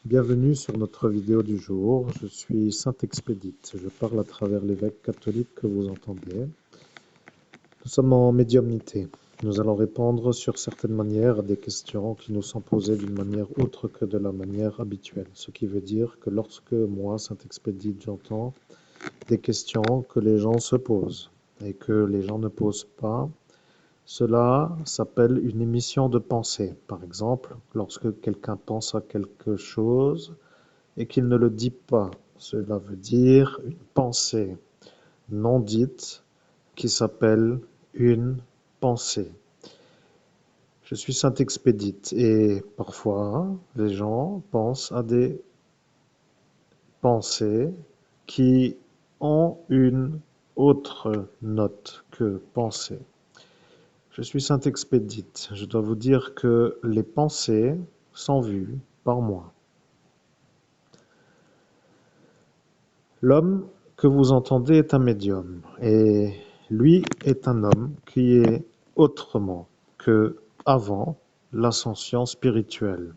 Bienvenue sur notre vidéo du jour. Je suis Saint Expédite. Je parle à travers l'évêque catholique que vous entendez. Nous sommes en médiumnité. Nous allons répondre sur certaines manières à des questions qui nous sont posées d'une manière autre que de la manière habituelle. Ce qui veut dire que lorsque moi, Saint Expédite, j'entends des questions que les gens se posent et que les gens ne posent pas, cela s'appelle une émission de pensée. Par exemple, lorsque quelqu'un pense à quelque chose et qu'il ne le dit pas, cela veut dire une pensée non dite qui s'appelle une pensée. Je suis Saint Expédite et parfois les gens pensent à des pensées qui ont une autre note que pensée. Je suis Saint Expédite. Je dois vous dire que les pensées sont vues par moi. L'homme que vous entendez est un médium et lui est un homme qui est autrement que avant l'ascension spirituelle.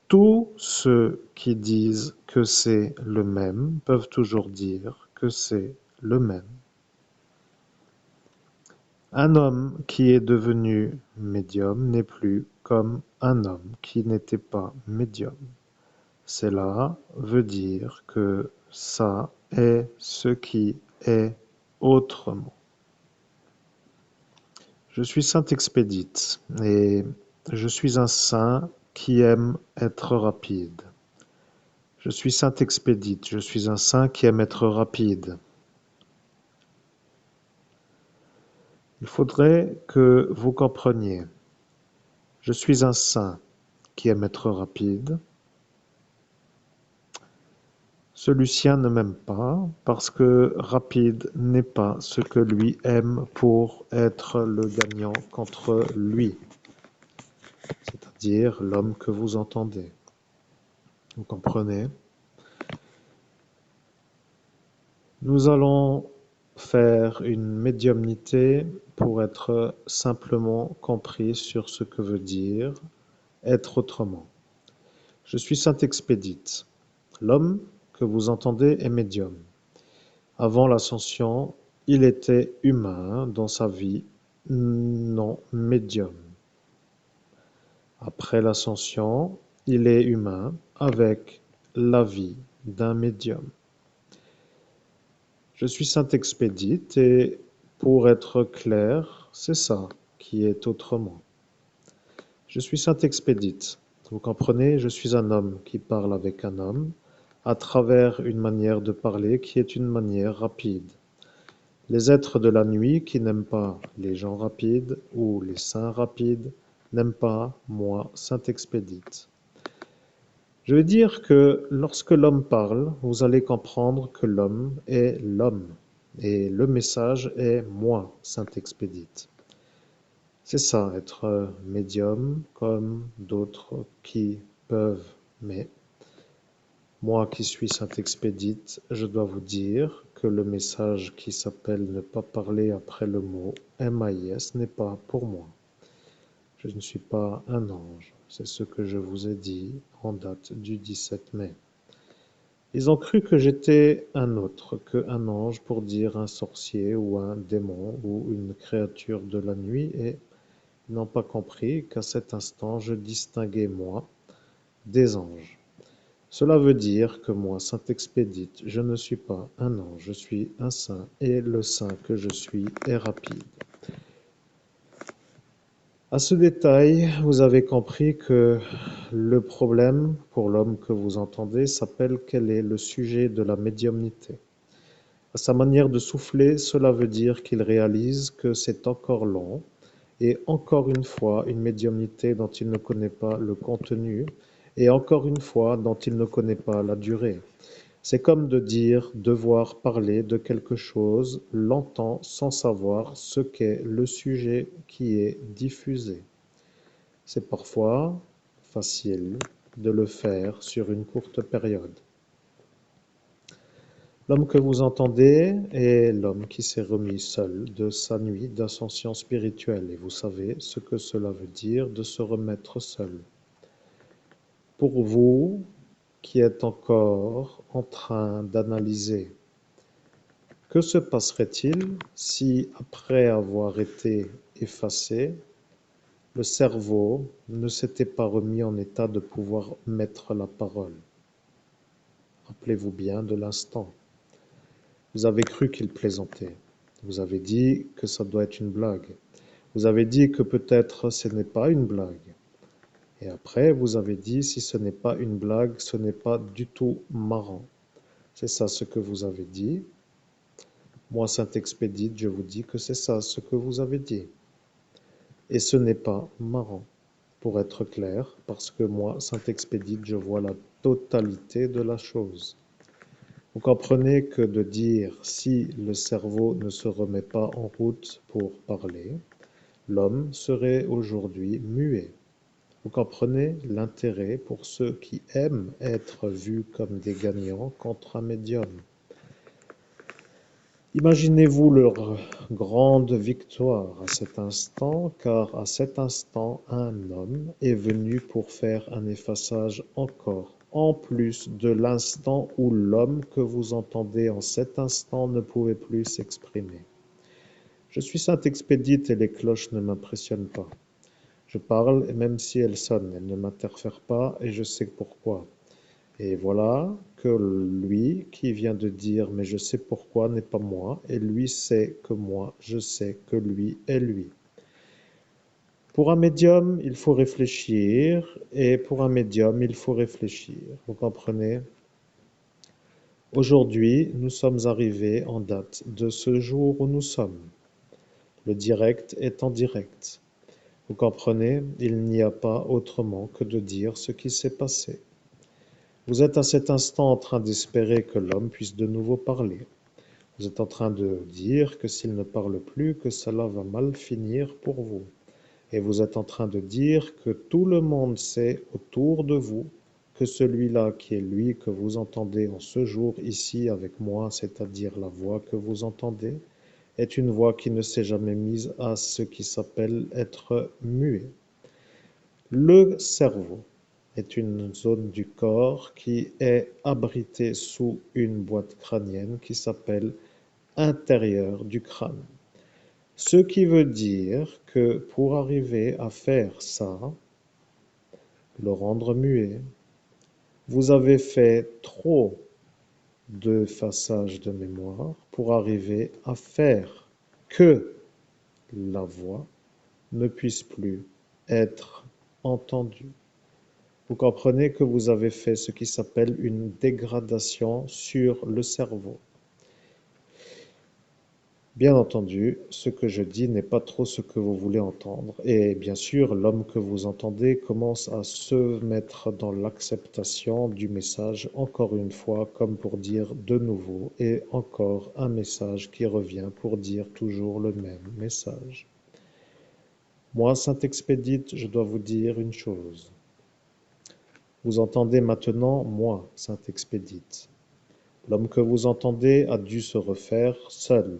Tous ceux qui disent que c'est le même peuvent toujours dire que c'est le même. Un homme qui est devenu médium n'est plus comme un homme qui n'était pas médium. Cela veut dire que ça est ce qui est autrement. Je suis Saint Expédite et je suis un saint qui aime être rapide. Je suis Saint Expédite, je suis un saint qui aime être rapide. Il faudrait que vous compreniez. Je suis un saint qui aime être rapide. Ce Lucien ne m'aime pas parce que rapide n'est pas ce que lui aime pour être le gagnant contre lui, c'est-à-dire l'homme que vous entendez. Vous comprenez? Nous allons faire une médiumnité pour être simplement compris sur ce que veut dire être autrement. Je suis Saint Expédite. L'homme que vous entendez est médium. Avant l'ascension, il était humain dans sa vie, non médium. Après l'ascension, il est humain avec la vie d'un médium. Je suis Saint Expédite et pour être clair, c'est ça qui est autrement. Je suis Saint Expédite. Vous comprenez, je suis un homme qui parle avec un homme à travers une manière de parler qui est une manière rapide. Les êtres de la nuit qui n'aiment pas les gens rapides ou les saints rapides n'aiment pas moi, Saint Expédite. Je veux dire que lorsque l'homme parle, vous allez comprendre que l'homme est l'homme et le message est moi, Saint Expédite. C'est ça, être médium comme d'autres qui peuvent, mais moi qui suis Saint Expédite, je dois vous dire que le message qui s'appelle ne pas parler après le mot MAIS n'est pas pour moi. Je ne suis pas un ange, c'est ce que je vous ai dit en date du 17 mai. Ils ont cru que j'étais un autre qu'un ange pour dire un sorcier ou un démon ou une créature de la nuit et n'ont pas compris qu'à cet instant je distinguais moi des anges. Cela veut dire que moi, Saint Expédite, je ne suis pas un ange, je suis un saint, et le saint que je suis est rapide. À ce détail, vous avez compris que le problème pour l'homme que vous entendez s'appelle quel est le sujet de la médiumnité. À sa manière de souffler, cela veut dire qu'il réalise que c'est encore long, et encore une fois une médiumnité dont il ne connaît pas le contenu, et encore une fois dont il ne connaît pas la durée. C'est comme de dire devoir parler de quelque chose longtemps sans savoir ce qu'est le sujet qui est diffusé. C'est parfois facile de le faire sur une courte période. L'homme que vous entendez est l'homme qui s'est remis seul de sa nuit d'ascension spirituelle et vous savez ce que cela veut dire de se remettre seul. Pour vous qui êtes encore en train d'analyser, que se passerait-il si, après avoir été effacé, le cerveau ne s'était pas remis en état de pouvoir mettre la parole? Rappelez-vous bien de l'instant. Vous avez cru qu'il plaisantait. Vous avez dit que ça doit être une blague. Vous avez dit que peut-être ce n'est pas une blague. Et après, vous avez dit si ce n'est pas une blague, ce n'est pas du tout marrant. C'est ça ce que vous avez dit. Moi, Saint-Expédite, je vous dis que c'est ça ce que vous avez dit. Et ce n'est pas marrant, pour être clair, parce que moi, Saint-Expédite, je vois la totalité de la chose. Vous comprenez que de dire si le cerveau ne se remet pas en route pour parler, l'homme serait aujourd'hui muet. Vous comprenez l'intérêt pour ceux qui aiment être vus comme des gagnants contre un médium. Imaginez-vous leur grande victoire à cet instant, car à cet instant, un homme est venu pour faire un effaçage encore, en plus de l'instant où l'homme que vous entendez en cet instant ne pouvait plus s'exprimer. Je suis Saint-Expédite et les cloches ne m'impressionnent pas. Je parle et même si elles sonnent, elles ne m'interfèrent pas et je sais pourquoi. Et voilà que lui qui vient de dire mais je sais pourquoi n'est pas moi et lui sait que moi je sais que lui est lui. Pour un médium, il faut réfléchir et pour un médium, il faut réfléchir. Vous comprenez? Aujourd'hui, nous sommes arrivés en date de ce jour où nous sommes. Le direct est en direct. Vous comprenez? Il n'y a pas autrement que de dire ce qui s'est passé. Vous êtes à cet instant en train d'espérer que l'homme puisse de nouveau parler. Vous êtes en train de dire que s'il ne parle plus, que cela va mal finir pour vous. Et vous êtes en train de dire que tout le monde sait autour de vous que celui-là qui est lui que vous entendez en ce jour ici avec moi, c'est-à-dire la voix que vous entendez, est une voix qui ne s'est jamais mise à ce qui s'appelle être muet. Le cerveau est une zone du corps qui est abritée sous une boîte crânienne qui s'appelle intérieur du crâne. Ce qui veut dire que pour arriver à faire ça, le rendre muet, vous avez fait trop de façage de mémoire pour arriver à faire que la voix ne puisse plus être entendue. Vous comprenez que vous avez fait ce qui s'appelle une dégradation sur le cerveau. Bien entendu, ce que je dis n'est pas trop ce que vous voulez entendre. Et bien sûr, l'homme que vous entendez commence à se mettre dans l'acceptation du message, encore une fois, comme pour dire de nouveau, et encore un message qui revient pour dire toujours le même message. Moi, Saint-Expédite, je dois vous dire une chose. Vous entendez maintenant, moi, Saint-Expédite. L'homme que vous entendez a dû se refaire seul.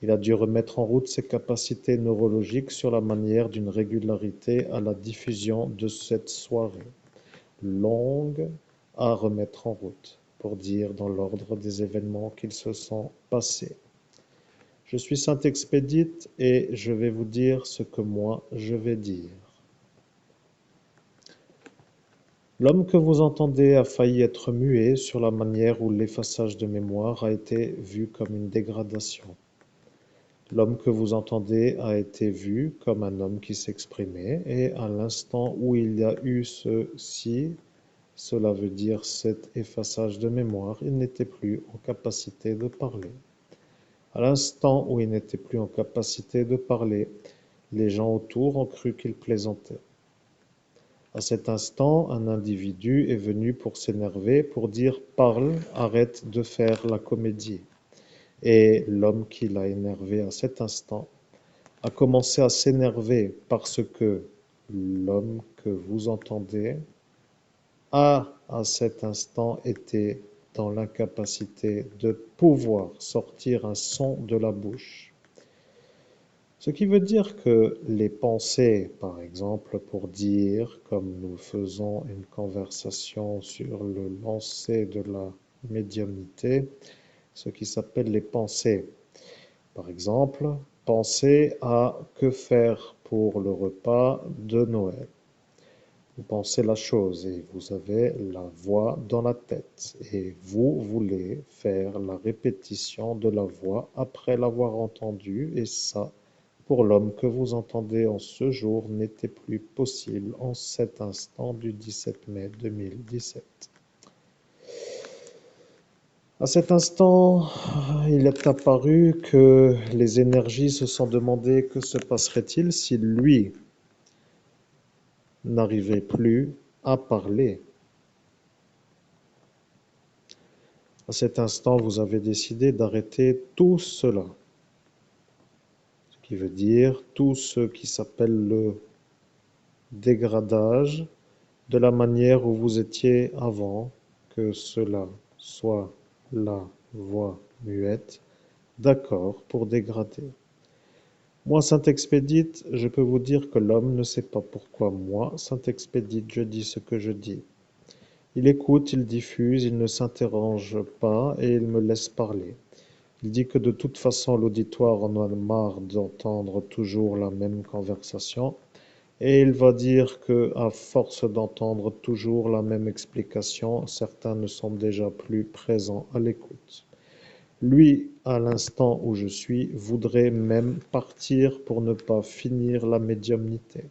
Il a dû remettre en route ses capacités neurologiques sur la manière d'une régularité à la diffusion de cette soirée, longue à remettre en route, pour dire dans l'ordre des événements qu'ils se sont passés. Je suis Saint-Expédite et je vais vous dire ce que moi je vais dire. L'homme que vous entendez a failli être muet sur la manière où l'effaçage de mémoire a été vu comme une dégradation. L'homme que vous entendez a été vu comme un homme qui s'exprimait, et à l'instant où il y a eu ceci, cela veut dire cet effaçage de mémoire, il n'était plus en capacité de parler. À l'instant où il n'était plus en capacité de parler, les gens autour ont cru qu'il plaisantait. À cet instant, un individu est venu pour s'énerver, pour dire parle, arrête de faire la comédie. Et l'homme qui l'a énervé à cet instant a commencé à s'énerver parce que l'homme que vous entendez a à cet instant été dans l'incapacité de pouvoir sortir un son de la bouche. Ce qui veut dire que les pensées, par exemple, pour dire, comme nous faisons une conversation sur le lancer de la médiumnité, ce qui s'appelle les pensées. Par exemple, pensez à que faire pour le repas de Noël. Vous pensez la chose et vous avez la voix dans la tête et vous voulez faire la répétition de la voix après l'avoir entendue et ça, pour l'homme que vous entendez en ce jour, n'était plus possible en cet instant du 17 mai 2017. À cet instant, il est apparu que les énergies se sont demandé que se passerait-il si lui n'arrivait plus à parler. À cet instant, vous avez décidé d'arrêter tout cela, ce qui veut dire tout ce qui s'appelle le dégradage de la manière où vous étiez avant, que cela soit la voix muette, d'accord pour dégrader. Moi, Saint-Expédite, je peux vous dire que l'homme ne sait pas pourquoi moi, Saint-Expédite, je dis ce que je dis. Il écoute, il diffuse, il ne s'interroge pas et il me laisse parler. Il dit que de toute façon l'auditoire en a marre d'entendre toujours la même conversation et il va dire que à force d'entendre toujours la même explication, certains ne sont déjà plus présents à l'écoute. Lui, à l'instant où je suis, voudrait même partir pour ne pas finir la médiumnité.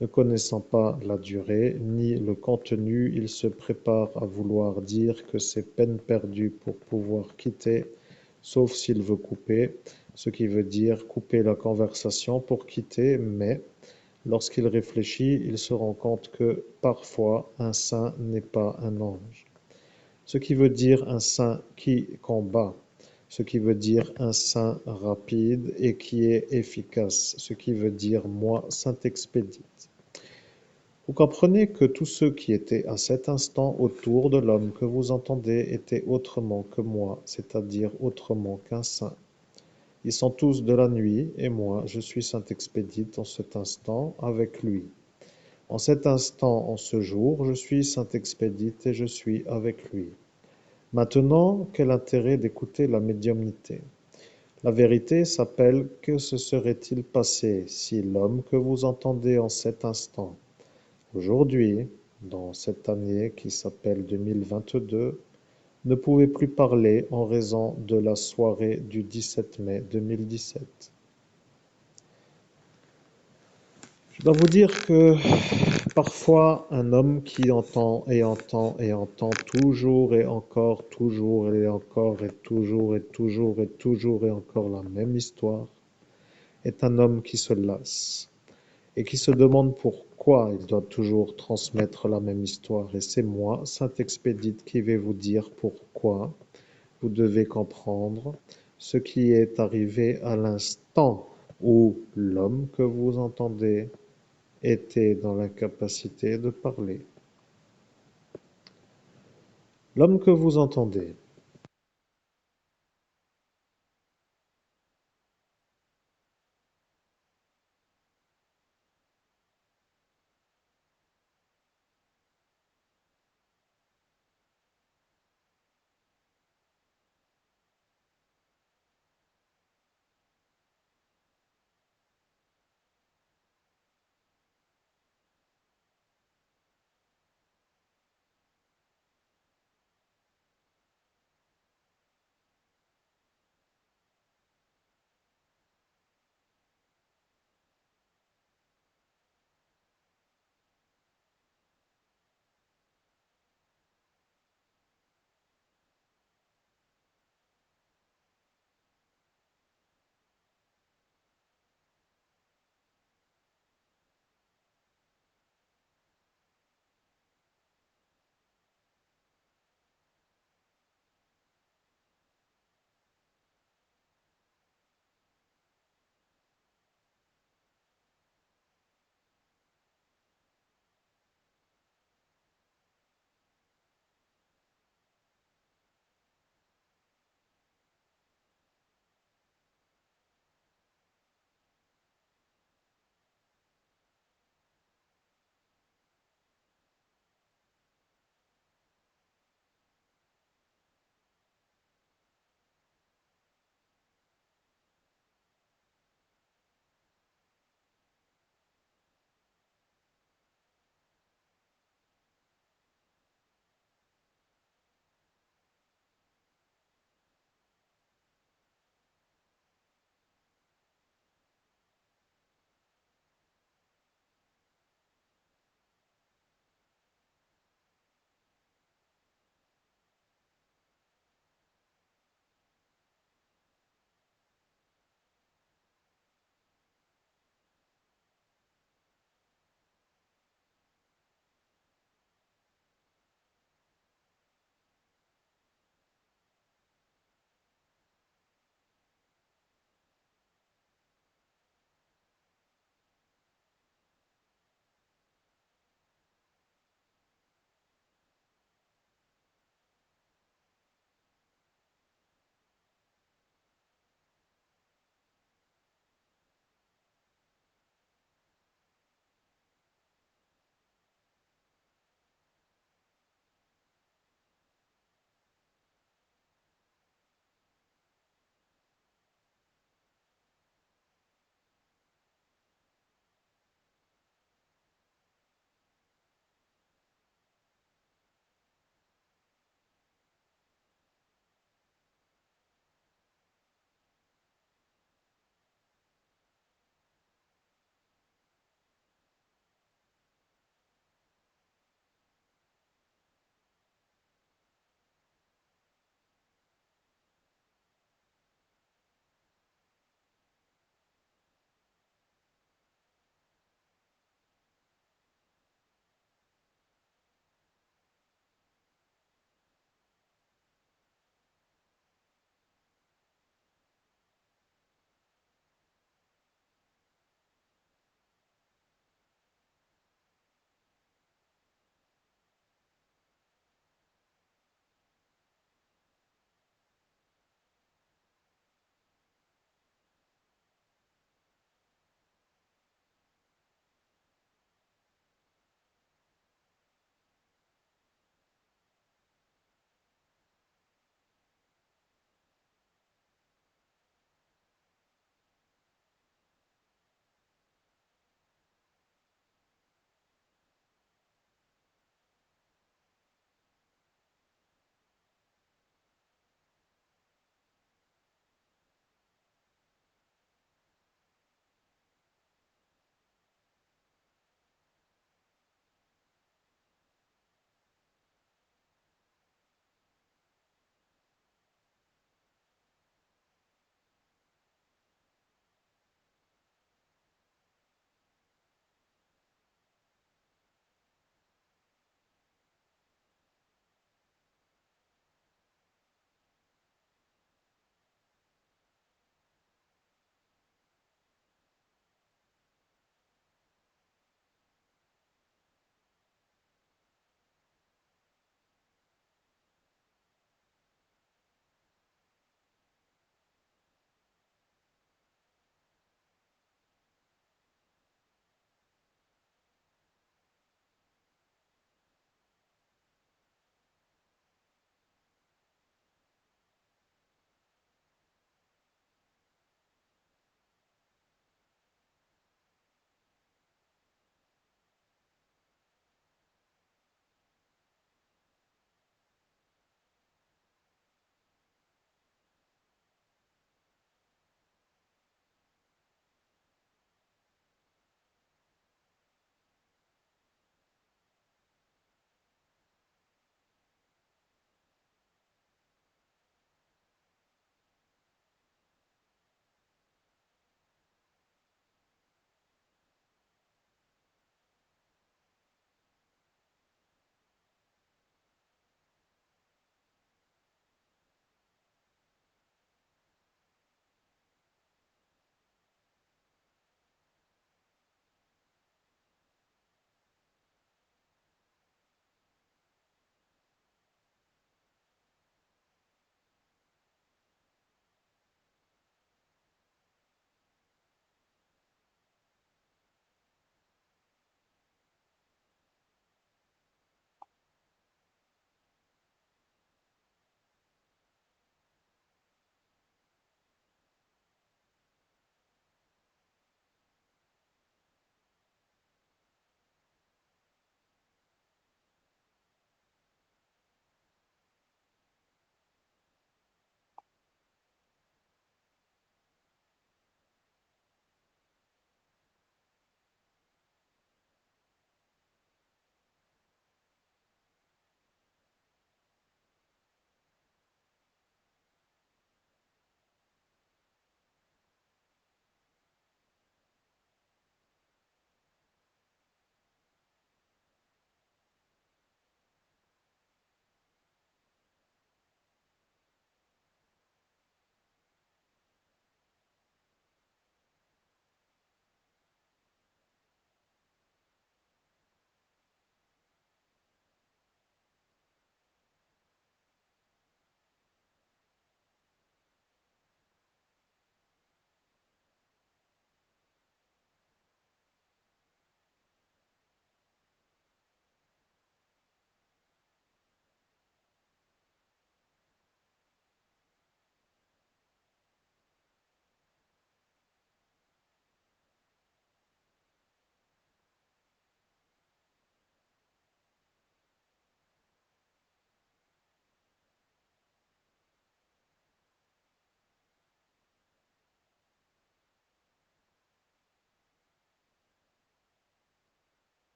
Ne connaissant pas la durée ni le contenu, il se prépare à vouloir dire que c'est peine perdue pour pouvoir quitter, sauf s'il veut couper, ce qui veut dire couper la conversation pour quitter, mais lorsqu'il réfléchit, il se rend compte que parfois un saint n'est pas un ange. Ce qui veut dire un saint qui combat, ce qui veut dire un saint rapide et qui est efficace, ce qui veut dire moi, saint expédite. Vous comprenez que tous ceux qui étaient à cet instant autour de l'homme que vous entendez étaient autrement que moi, c'est-à-dire autrement qu'un saint. Ils sont tous de la nuit, et moi, je suis saint expédite en cet instant avec lui. En cet instant, en ce jour, je suis saint expédite et je suis avec lui. Maintenant, quel intérêt d'écouter la médiumnité? La vérité s'appelle que se serait-il passé si l'homme que vous entendez en cet instant, aujourd'hui, dans cette année qui s'appelle 2022, ne pouvait plus parler en raison de la soirée du 17 mai 2017. Je dois vous dire que parfois un homme qui entend et entend et entend toujours et encore, toujours et encore et toujours et toujours et toujours et encore la même histoire, est un homme qui se lasse et qui se demande pourquoi il doit toujours transmettre la même histoire. Et c'est moi, Saint Expédite, qui vais vous dire pourquoi vous devez comprendre ce qui est arrivé à l'instant où l'homme que vous entendez était dans l'incapacité de parler. L'homme que vous entendez